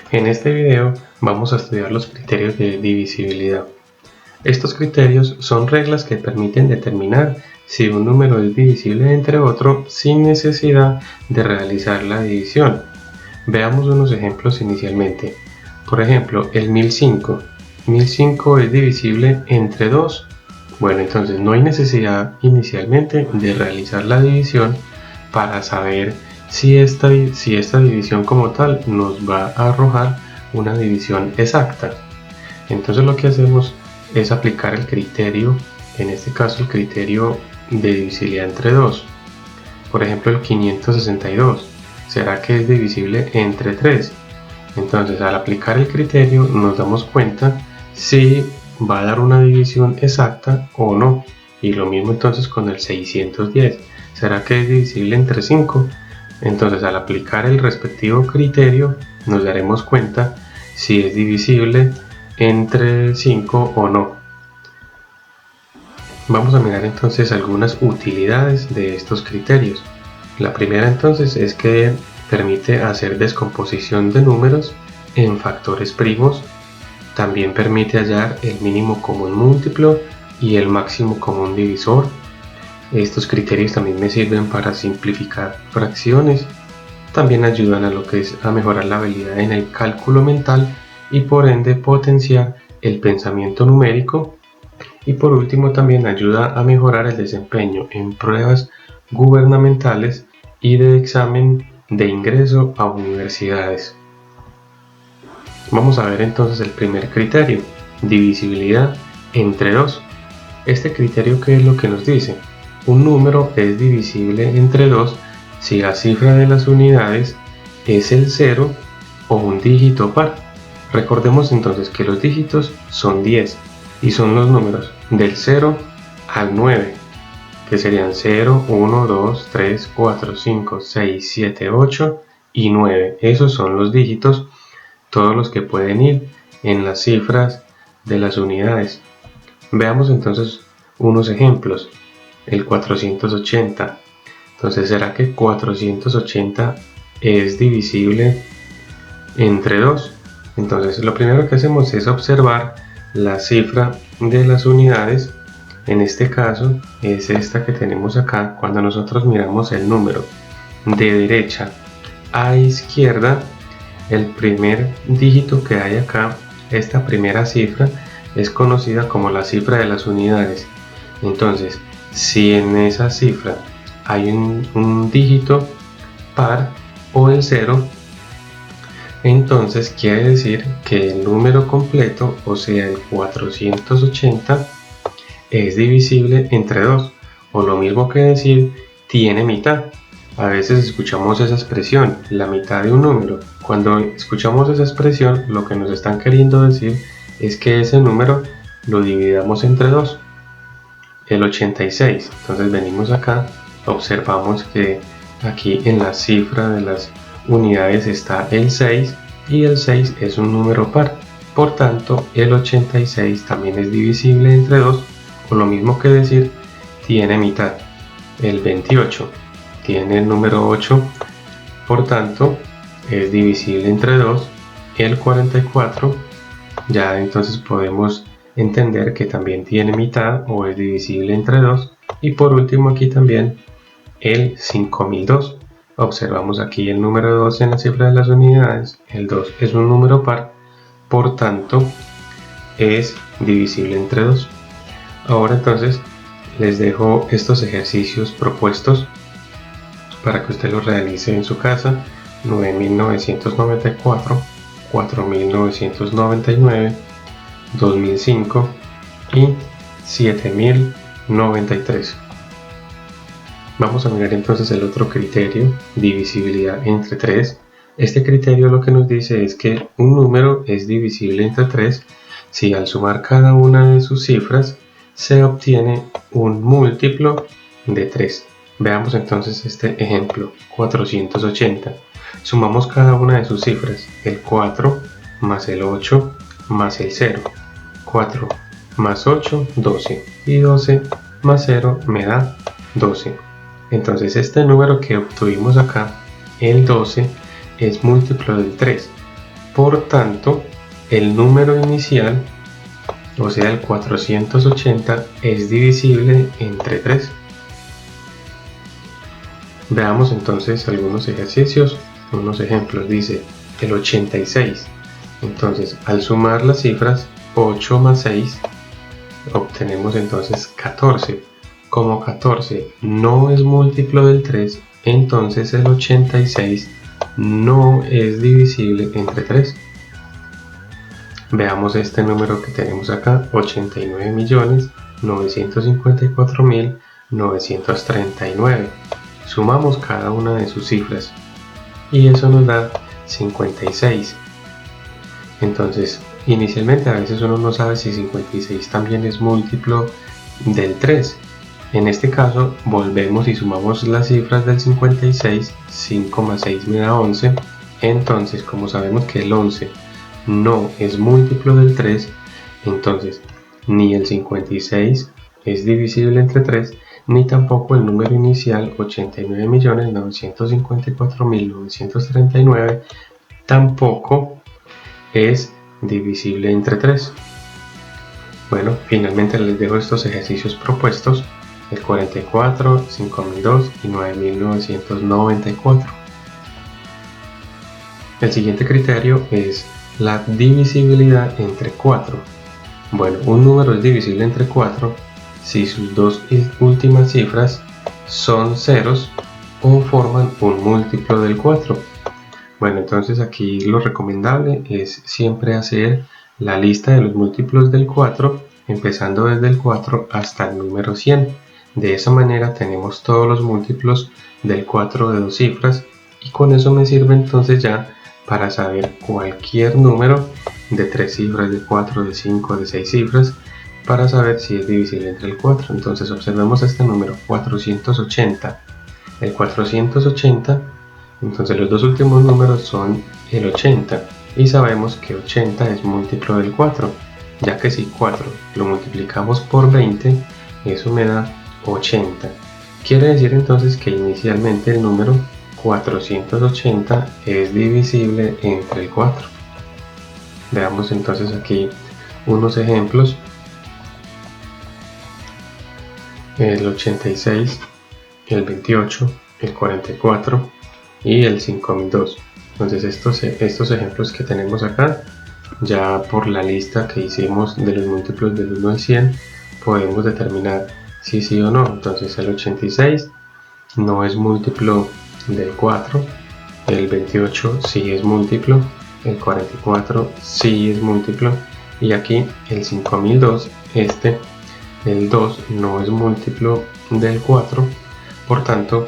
En este video vamos a estudiar los criterios de divisibilidad. Estos criterios son reglas que permiten determinar si un número es divisible entre otro sin necesidad de realizar la división. Veamos unos ejemplos inicialmente. Por ejemplo, el 1005. 1005 es divisible entre 2. Bueno, entonces no hay necesidad inicialmente de realizar la división para saber si esta división como tal nos va a arrojar una división exacta. Entonces lo que hacemos es aplicar el criterio, en este caso el criterio de divisibilidad entre 2. Por ejemplo, el 562, ¿será que es divisible entre 3? Entonces al aplicar el criterio nos damos cuenta si va a dar una división exacta o no. Y lo mismo entonces con el 610, ¿será que es divisible entre 5? Entonces al aplicar el respectivo criterio nos daremos cuenta si es divisible entre 5 o no. Vamos a mirar entonces algunas utilidades de estos criterios. La primera entonces es que permite hacer descomposición de números en factores primos. También permite hallar el mínimo común múltiplo y el máximo común divisor. Estos criterios también me sirven para simplificar fracciones. También ayudan a lo que es a mejorar la habilidad en el cálculo mental y por ende potenciar el pensamiento numérico. Y por último también ayuda a mejorar el desempeño en pruebas gubernamentales y de examen de ingreso a universidades. Vamos a ver entonces el primer criterio, divisibilidad entre 2. Este criterio, ¿qué es lo que nos dice? Un número es divisible entre 2 si la cifra de las unidades es el 0 o un dígito par. Recordemos entonces que los dígitos son 10 y son los números del 0 al 9, que serían 0, 1, 2, 3, 4, 5, 6, 7, 8 y 9. Esos son los dígitos, todos los que pueden ir en las cifras de las unidades. Veamos entonces unos ejemplos. El 480. Entonces, ¿será que 480 es divisible entre 2? Entonces, lo primero que hacemos es observar la cifra de las unidades. En este caso es esta que tenemos acá. Cuando nosotros miramos el número de derecha a izquierda, el primer dígito que hay acá, esta primera cifra, es conocida como la cifra de las unidades. Entonces, si en esa cifra hay un dígito par o el 0, entonces quiere decir que el número completo, o sea el 480, es divisible entre 2, o lo mismo que decir tiene mitad. A veces escuchamos esa expresión, la mitad de un número. Cuando escuchamos esa expresión, lo que nos están queriendo decir es que ese número lo dividamos entre 2. El 86, entonces venimos acá, observamos que aquí en la cifra de las unidades está el 6 y el 6 es un número par. Por tanto, el 86 también es divisible entre 2, o lo mismo que decir tiene mitad. El 28 tiene el número 8, por tanto es divisible entre 2. El 44 ya entonces podemos entender que también tiene mitad o es divisible entre 2. Y por último aquí también el 5002. Observamos aquí el número 2 en la cifra de las unidades. El 2 es un número par, por tanto es divisible entre 2. Ahora entonces les dejo estos ejercicios propuestos para que usted los realice en su casa. 9994, 4999, 2005 y 7093. Vamos a mirar entonces el otro criterio, divisibilidad entre 3. Este criterio lo que nos dice es que un número es divisible entre 3 si al sumar cada una de sus cifras se obtiene un múltiplo de 3. Veamos entonces este ejemplo, 480. Sumamos cada una de sus cifras, el 4 más el 8 más el 0. 4 más 8, 12. Y 12 más 0 me da 12. Entonces este número que obtuvimos acá, el 12, es múltiplo del 3. Por tanto, el número inicial, o sea el 480, es divisible entre 3. Veamos entonces algunos ejercicios, unos ejemplos. Dice el 86. Entonces, al sumar las cifras 8 más 6, obtenemos entonces 14. Como 14 no es múltiplo del 3, entonces el 86 no es divisible entre 3. Veamos este número que tenemos acá, 89.954.939. Sumamos cada una de sus cifras y eso nos da 56. Entonces, inicialmente a veces uno no sabe si 56 también es múltiplo del 3. En este caso, volvemos y sumamos las cifras del 56. 5 más 6 me da 11. Entonces, como sabemos que el 11 no es múltiplo del 3, entonces ni el 56 es divisible entre 3, ni tampoco el número inicial 89.954.939 tampoco es divisible entre 3. Bueno, finalmente les dejo estos ejercicios propuestos, el 44, 5002 y 9994. El siguiente criterio es la divisibilidad entre 4. Bueno, un número es divisible entre 4 si sus dos últimas cifras son ceros o forman un múltiplo del 4. Bueno, entonces aquí lo recomendable es siempre hacer la lista de los múltiplos del 4, empezando desde el 4 hasta el número 100. De esa manera tenemos todos los múltiplos del 4 de dos cifras y con eso me sirve entonces ya para saber cualquier número de 3 cifras, de 4, de 5, de 6 cifras, para saber si es divisible entre el 4. Entonces observemos este número, 480. El 480, entonces los dos últimos números son el 80 y sabemos que 80 es múltiplo del 4, ya que si 4 lo multiplicamos por 20, eso me da 80. Quiere decir entonces que inicialmente el número 480 es divisible entre el 4. Veamos entonces aquí unos ejemplos. El 86, el 28, el 44 y el 5002. Entonces estos ejemplos que tenemos acá, ya por la lista que hicimos de los múltiplos del 1 al 100, podemos determinar si sí o no. Entonces el 86 no es múltiplo del 4, el 28 sí es múltiplo, el 44 sí es múltiplo, y aquí el 5002, el 2 no es múltiplo del 4, por tanto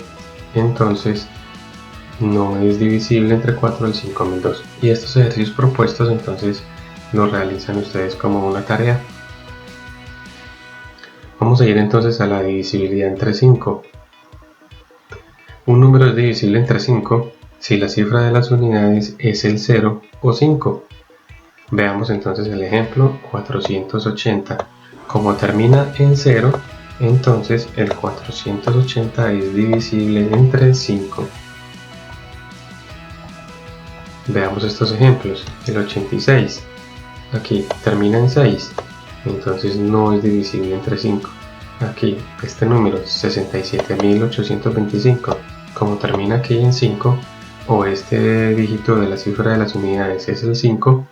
entonces no es divisible entre 4 el 5002. Y estos ejercicios propuestos entonces los realizan ustedes como una tarea. Vamos a ir entonces a la divisibilidad entre 5. Un número es divisible entre 5 si la cifra de las unidades es el 0 o 5. Veamos entonces el ejemplo 480. Como termina en 0, entonces el 480 es divisible entre 5. Veamos estos ejemplos. El 86, aquí termina en 6, entonces no es divisible entre 5. Aquí este número 67.825, como termina aquí en 5, o este dígito de la cifra de las unidades es el 5,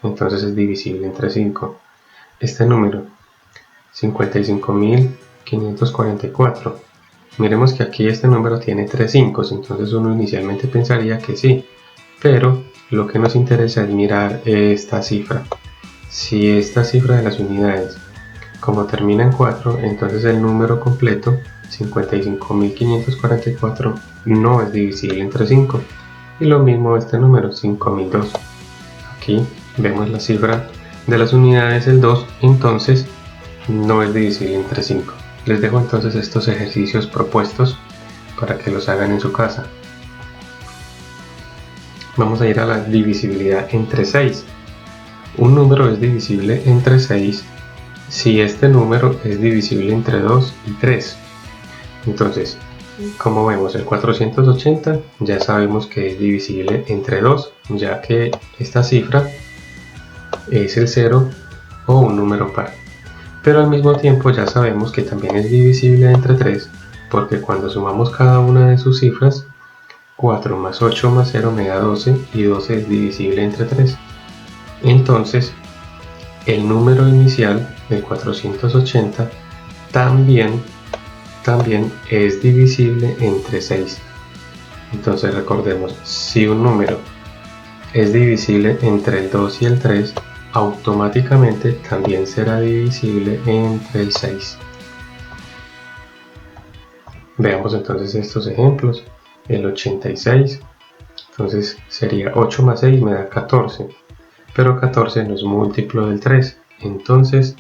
entonces es divisible entre 5. Este número 55.544, miremos que aquí este número tiene 3 5, entonces uno inicialmente pensaría que sí, pero lo que nos interesa es mirar esta cifra. Si esta cifra de las unidades, como termina en 4, entonces el número completo 55.544 no es divisible entre 5. Y lo mismo este número 5002. Aquí vemos la cifra de las unidades, el 2, entonces no es divisible entre 5. Les dejo entonces estos ejercicios propuestos para que los hagan en su casa. Vamos a ir a la divisibilidad entre 6. Un número es divisible entre 6 si este número es divisible entre 2 y 3. Entonces, Como vemos, el 480 ya sabemos que es divisible entre 2, ya que esta cifra es el 0 o un número par. Pero al mismo tiempo ya sabemos que también es divisible entre 3, porque cuando sumamos cada una de sus cifras, 4 más 8 más 0 me da 12 y 12 es divisible entre 3. Entonces, el número inicial del 480 también es divisible entre 6. Entonces recordemos, si un número es divisible entre el 2 y el 3, automáticamente también será divisible entre el 6. Veamos entonces estos ejemplos. El 86, entonces sería 8 más 6 me da 14, pero 14 no es múltiplo del 3, entonces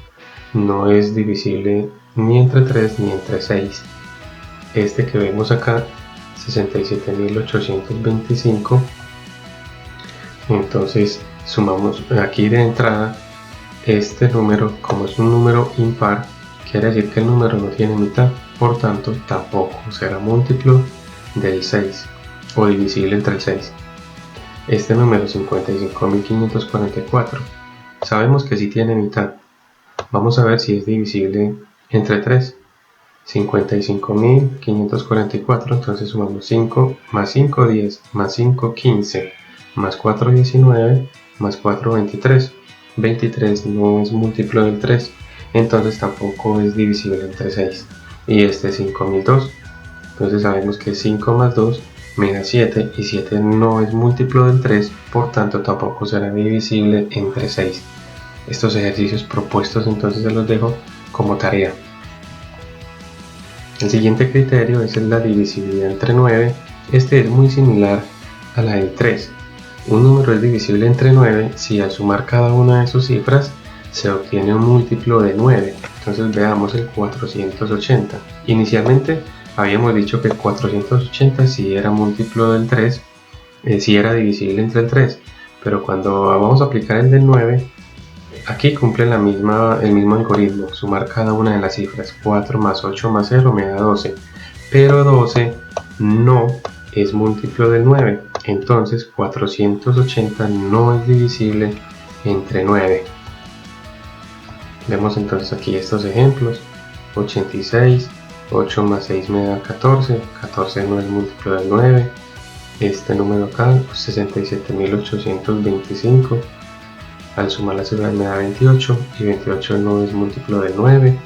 no es divisible ni entre 3 ni entre 6. Este que vemos acá, 67.825, entonces sumamos aquí de entrada este número, como es un número impar, quiere decir que el número no tiene mitad, por tanto tampoco será múltiplo del 6 o divisible entre el 6. Este número 55.544 sabemos que sí tiene mitad. Vamos a ver si es divisible entre 3. 55.544, entonces sumamos 5 más 5 10 más 5 15 más 4 19 más 4 23. 23 no es múltiplo del 3, entonces tampoco es divisible entre 6. Y este es 5.002, entonces sabemos que 5 más 2 me da 7 y 7 no es múltiplo del 3, por tanto tampoco será divisible entre 6. Estos ejercicios propuestos entonces se los dejo como tarea. El siguiente criterio es la divisibilidad entre 9. Este es muy similar a la del 3. Un número es divisible entre 9 si al sumar cada una de sus cifras se obtiene un múltiplo de 9. Entonces veamos el 480. Inicialmente habíamos dicho que el 480 sí era múltiplo del 3, sí era divisible entre el 3, pero cuando vamos a aplicar el del 9, aquí cumple el mismo algoritmo, sumar cada una de las cifras. 4 más 8 más 0 me da 12, pero 12 no es múltiplo del 9, entonces 480 no es divisible entre 9. Vemos entonces aquí estos ejemplos. 86, 8 más 6 me da 14, 14 no es múltiplo del 9. Este número acá, 67.825. Al sumar las cifras me da 28 y 28 no es múltiplo del 9.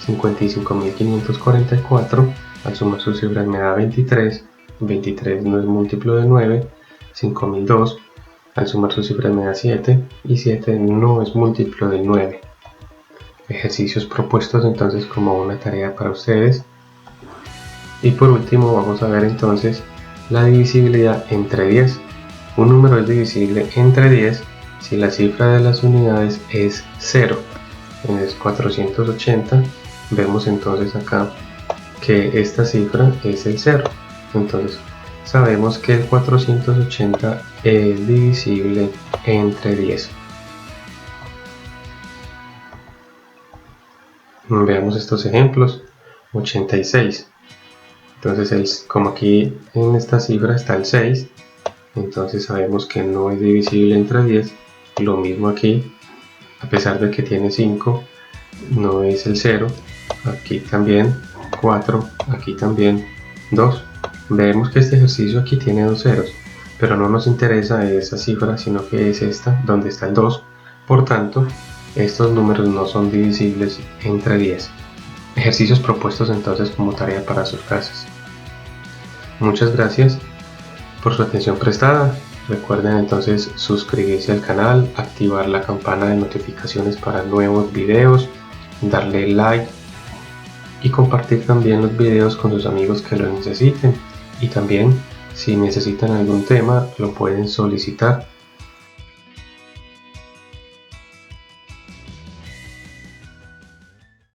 55.544, al sumar sus cifras me da 23, 23 no es múltiplo del 9. 5.002, al sumar sus cifras me da 7 y 7 no es múltiplo del 9. Ejercicios propuestos entonces como una tarea para ustedes. Y por último vamos a ver entonces la divisibilidad entre 10. Un número es divisible entre 10 si la cifra de las unidades es 0. En el 480 vemos entonces acá que esta cifra es el 0. Entonces sabemos que el 480 es divisible entre 10. Veamos estos ejemplos. 86. Entonces, como aquí en esta cifra está el 6, entonces sabemos que no es divisible entre 10. Lo mismo aquí, a pesar de que tiene 5, no es el 0. Aquí también 4, aquí también 2. Vemos que este ejercicio aquí tiene dos ceros, pero no nos interesa esa cifra, sino que es esta, donde está el 2. Por tanto, estos números no son divisibles entre 10. Ejercicios propuestos entonces como tarea para sus casas. Muchas gracias por su atención prestada. Recuerden entonces suscribirse al canal, activar la campana de notificaciones para nuevos videos, darle like y compartir también los videos con sus amigos que lo necesiten. Y también, si necesitan algún tema, lo pueden solicitar